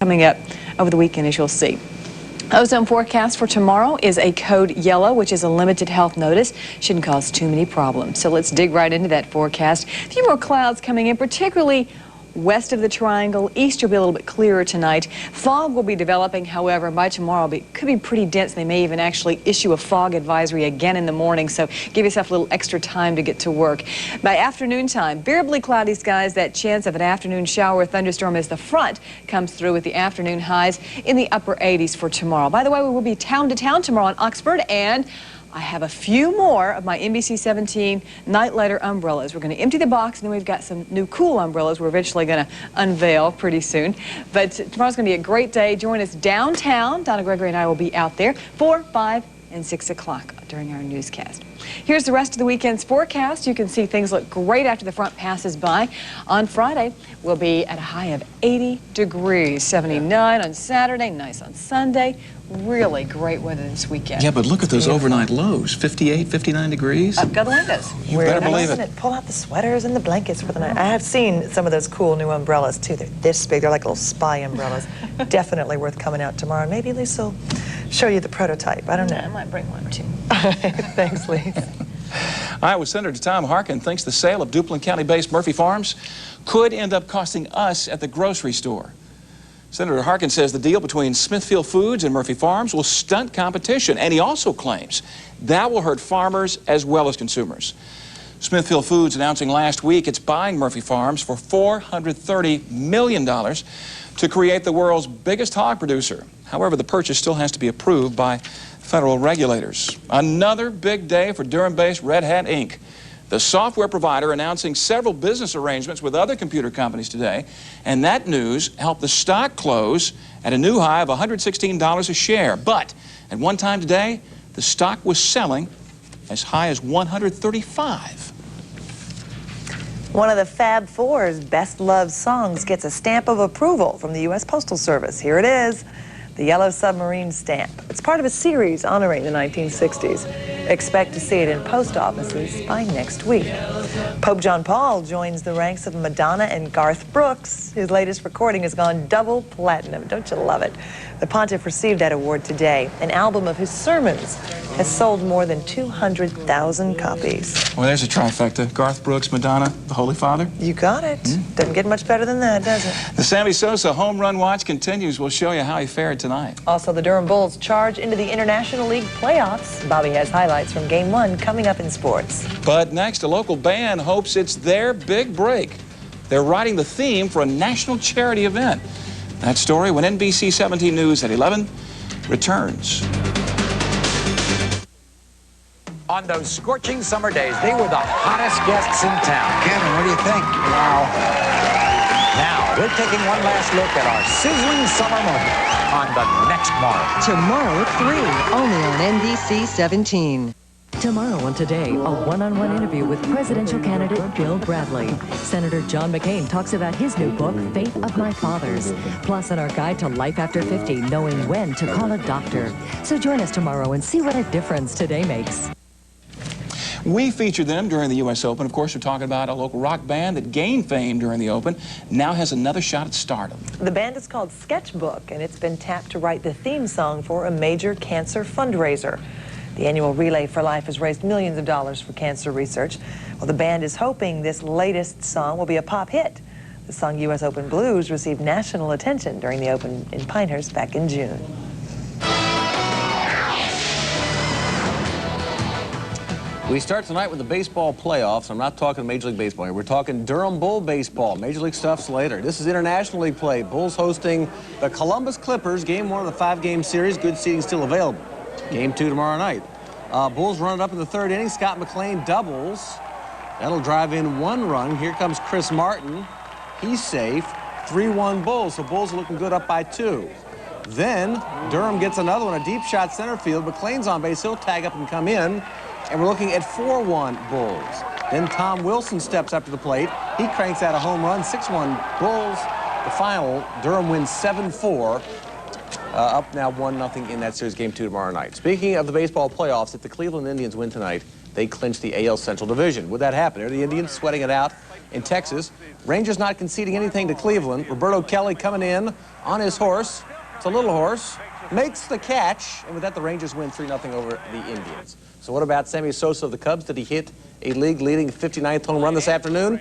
coming up over the weekend, as you'll see. Ozone forecast for tomorrow is a code yellow, which is a limited health notice. Shouldn't cause too many problems. So let's dig right into that forecast. A few more clouds coming in, particularly west of the triangle. East will be a little bit clearer tonight. Fog will be developing, however, by tomorrow. It could be pretty dense. They may even actually issue a fog advisory again in the morning, so give yourself a little extra time to get to work. By afternoon time, variably cloudy skies. That chance of an afternoon shower or thunderstorm as the front comes through, with the afternoon highs in the upper 80s for tomorrow. By the way, we will be town to town tomorrow in Oxford, and I have a few more of my NBC17 Nightlighter umbrellas. We're going to empty the box, and then we've got some new cool umbrellas we're eventually going to unveil pretty soon. But tomorrow's going to be a great day. Join us downtown. Donna, Gregory, and I will be out there 4, 5, and 6 o'clock during our newscast. Here's the rest of the weekend's forecast. You can see things look great after the front passes by. On Friday, we'll be at a high of 80 degrees, 79 on Saturday, nice on Sunday. Really great weather this weekend. Yeah, but look at those overnight lows, 58, 59 degrees. Up go the windows. You better believe it. Pull out the sweaters and the blankets for the night. I have seen some of those cool new umbrellas, too. They're this big. They're like little spy umbrellas. Definitely worth coming out tomorrow. Maybe Lisa will show you the prototype. I don't know. I might bring one or two. Thanks, Lisa. Iowa Senator Tom Harkin thinks the sale of Duplin County-based Murphy Farms could end up costing us at the grocery store. Senator Harkin says the deal between Smithfield Foods and Murphy Farms will stunt competition, and he also claims that will hurt farmers as well as consumers. Smithfield Foods announcing last week it's buying Murphy Farms for $430 million to create the world's biggest hog producer. However, the purchase still has to be approved by federal regulators. Another big day for Durham-based Red Hat Inc., the software provider announcing several business arrangements with other computer companies today, and that news helped the stock close at a new high of $116 a share. But at one time today, the stock was selling as high as $135. One of the Fab Four's best-loved songs gets a stamp of approval from the U.S. Postal Service. Here it is, the Yellow Submarine stamp. It's part of a series honoring the 1960s. Expect to see it in post offices by next week. Pope John Paul joins the ranks of Madonna and Garth Brooks. His latest recording has gone double platinum. Don't you love it? The pontiff received that award today. An album of his sermons has sold more than 200,000 copies. Well, there's a trifecta. Garth Brooks, Madonna, the Holy Father. You got it. Doesn't get much better than that, does it? The Sammy Sosa home run watch continues. We'll show you how he fared tonight. Also, the Durham Bulls charge into the International League playoffs. Bobby has highlights from Game 1 coming up in sports. But next, a local band hopes it's their big break. They're writing the theme for a national charity event. That story when NBC17 News at 11 returns. On those scorching summer days, they were the hottest guests in town. Kevin, what do you think? Wow. Now, we're taking one last look at our sizzling summer moment on the next morning. Tomorrow at 3, only on NBC17. Tomorrow on Today, a one-on-one interview with presidential candidate Bill Bradley. Senator John McCain talks about his new book, Fate of My Fathers. Plus, in our guide to life after 50, knowing when to call a doctor. So join us tomorrow and see what a difference today makes. We featured them during the U.S. Open. Of course, we're talking about a local rock band that gained fame during the Open, now has another shot at stardom. The band is called Sketchbook, and it's been tapped to write the theme song for a major cancer fundraiser. The annual Relay for Life has raised millions of dollars for cancer research. Well, the band is hoping this latest song will be a pop hit. The song U.S. Open Blues received national attention during the Open in Pinehurst back in June. We start tonight with the baseball playoffs. I'm not talking Major League Baseball here. We're talking Durham Bull baseball. Major League stuff's later. This is International League play. Bulls hosting the Columbus Clippers. Game 1 of the 5-game series. Good seating still available. Game 2 tomorrow night. Bulls run it up in the 3rd inning. Scott McLean doubles. That'll drive in 1 run. Here comes Chris Martin. He's safe. 3-1 Bulls. So Bulls are looking good up by 2. Then Durham gets another one, a deep shot center field. McLean's on base. He'll tag up and come in. And we're looking at 4-1 Bulls. Then Tom Wilson steps up to the plate. He cranks out a home run. 6-1 Bulls. The final, Durham wins 7-4. Up now 1-0 in that series, Game 2 tomorrow night. Speaking of the baseball playoffs, if the Cleveland Indians win tonight, they clinch the AL Central Division. Would that happen? Are the Indians sweating it out in Texas. Rangers not conceding anything to Cleveland. Roberto Kelly coming in on his horse. It's a little horse. Makes the catch, and with that, the Rangers win 3-0 over the Indians. So what about Sammy Sosa of the Cubs? Did he hit a league-leading 59th home run this afternoon?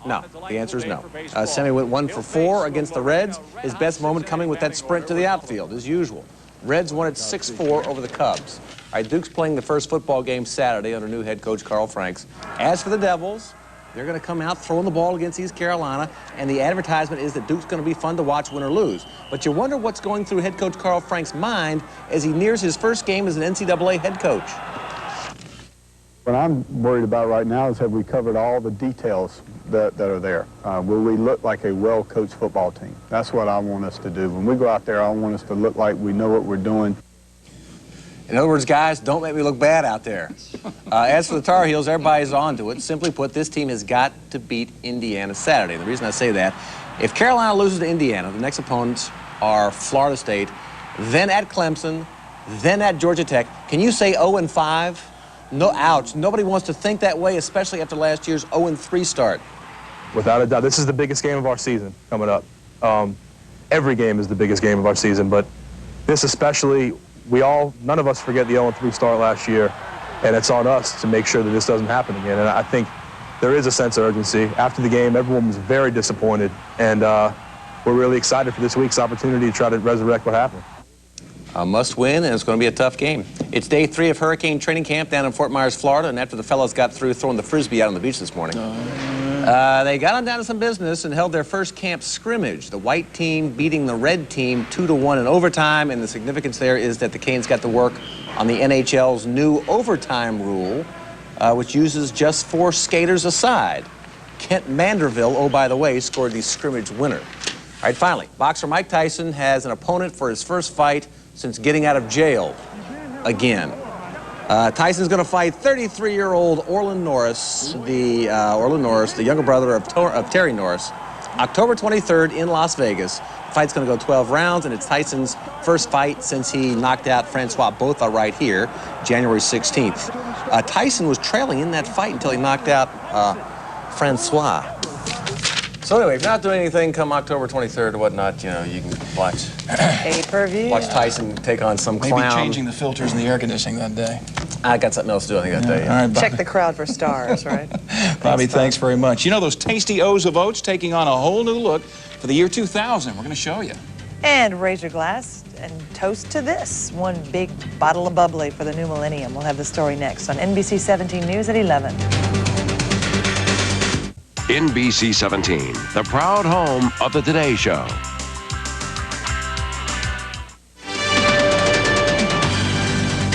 No. The answer is no. Sammy went 1 for 4 against the Reds. His best moment coming with that sprint to the outfield, as usual. Reds won at 6-4 over the Cubs. All right, Duke's playing the first football game Saturday under new head coach Carl Franks. As for the Devils, they're going to come out throwing the ball against East Carolina, and the advertisement is that Duke's going to be fun to watch, win or lose. But you wonder what's going through head coach Carl Frank's mind as he nears his first game as an NCAA head coach. What I'm worried about right now is have we covered all the details that are there? Will we look like a well-coached football team? That's what I want us to do. When we go out there, I want us to look like we know what we're doing. In other words, guys, don't make me look bad out there. As for the Tar Heels, everybody's on to it. Simply put, this team has got to beat Indiana Saturday. And the reason I say that, if Carolina loses to Indiana, the next opponents are Florida State, then at Clemson, then at Georgia Tech. Can you say 0-5? No, ouch. Nobody wants to think that way, especially after last year's 0-3 start. Without a doubt, this is the biggest game of our season coming up. Every game is the biggest game of our season, but this especially, none of us forget the 0-3 start last year, and it's on us to make sure that this doesn't happen again. And I think there is a sense of urgency. After the game, everyone was very disappointed, and we're really excited for this week's opportunity to try to resurrect what happened. A must win, and it's going to be a tough game. It's day 3 of Hurricane training camp down in Fort Myers, Florida, and after the fellows got through throwing the Frisbee out on the beach this morning, they got on down to some business and held their first camp scrimmage. The white team beating the red team 2-1 in overtime, and the significance there is that the Canes got to work on the NHL's new overtime rule, which uses just 4 skaters aside. Kent Manderville, oh, by the way, scored the scrimmage winner. All right, finally, boxer Mike Tyson has an opponent for his first fight since getting out of jail again. Tyson's going to fight 33-year-old Orlin Norris, the younger brother of Terry Norris, October 23rd in Las Vegas. The fight's going to go 12 rounds, and it's Tyson's first fight since he knocked out Francois Botha right here, January 16th. Tyson was trailing in that fight until he knocked out Francois. So anyway, if you're not doing anything come October 23rd or whatnot, you know, you can watch pay-per-view. Watch Tyson take on some clown. Maybe changing the filters in the air conditioning that day. I got something else to do, I think, that day. Yeah. All right, Check the crowd for stars, right? Bobby, thanks very much. You know those tasty O's of oats taking on a whole new look for the year 2000. We're going to show you. And raise your glass and toast to this. One big bottle of bubbly for the new millennium. We'll have the story next on NBC17 News at 11. NBC17, the proud home of the Today Show.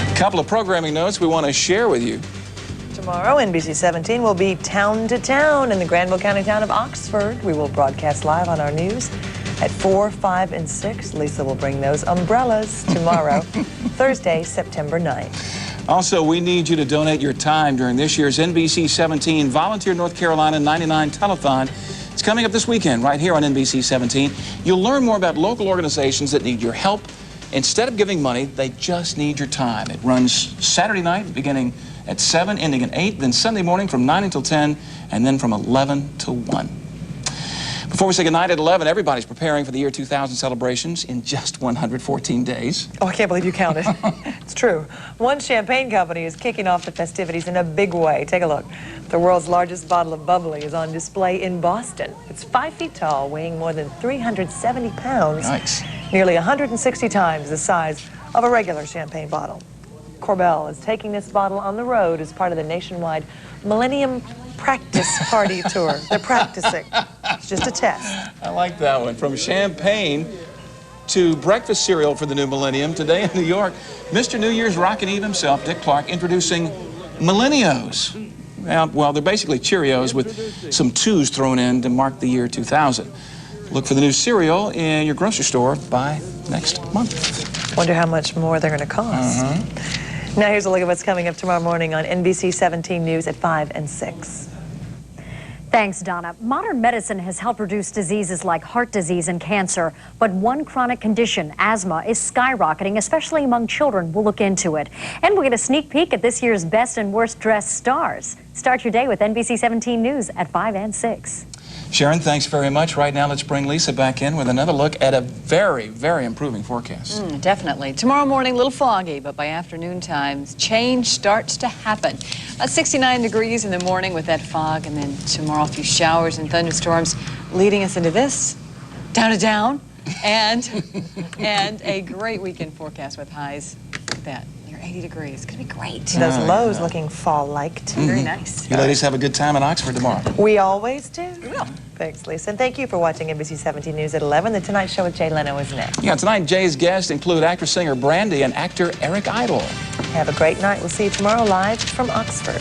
A couple of programming notes we want to share with you. Tomorrow, NBC17 will be town to town in the Granville County town of Oxford. We will broadcast live on our news at 4, 5, and 6. Lisa will bring those umbrellas tomorrow, Thursday, September 9th. Also, we need you to donate your time during this year's NBC17 Volunteer North Carolina 99 Telethon. It's coming up this weekend right here on NBC17. You'll learn more about local organizations that need your help. Instead of giving money, they just need your time. It runs Saturday night beginning at 7, ending at 8, then Sunday morning from 9 until 10, and then from 11 to 1. Before we say goodnight at 11, everybody's preparing for the year 2000 celebrations in just 114 days. Oh, I can't believe you counted. It's true. One champagne company is kicking off the festivities in a big way. Take a look. The world's largest bottle of bubbly is on display in Boston. It's 5 feet tall, weighing more than 370 pounds. Nice. Nearly 160 times the size of a regular champagne bottle. Corbel is taking this bottle on the road as part of the nationwide Millennium Practice Party Tour. They're practicing. It's just a test. I like that one. From champagne to breakfast cereal for the new millennium. Today in New York, Mr. New Year's Rockin' Eve himself, Dick Clark, introducing Millennios. Well, they're basically Cheerios with some 2s thrown in to mark the year 2000. Look for the new cereal in your grocery store by next month. Wonder how much more they're going to cost. Now here's a look at what's coming up tomorrow morning on NBC17 News at 5 and 6. Thanks, Donna. Modern medicine has helped reduce diseases like heart disease and cancer, but one chronic condition, asthma, is skyrocketing, especially among children. We'll look into it. And we'll get a sneak peek at this year's best and worst dressed stars. Start your day with NBC17 News at 5 and 6. Sharon, thanks very much. Right now, let's bring Lisa back in with another look at a very, very improving forecast. Definitely. Tomorrow morning, a little foggy, but by afternoon times, change starts to happen. 69 degrees in the morning with that fog, and then tomorrow, a few showers and thunderstorms leading us into this, down, and a great weekend forecast with highs. Look at that. 80 degrees. It's going to be great. Those lows looking fall-like, too. Very nice. You ladies have a good time in Oxford tomorrow. We always do. We will. Thanks, Lisa. And thank you for watching NBC17 News at 11. The Tonight Show with Jay Leno is next. Yeah, tonight Jay's guests include actor-singer Brandy and actor Eric Idle. Have a great night. We'll see you tomorrow live from Oxford.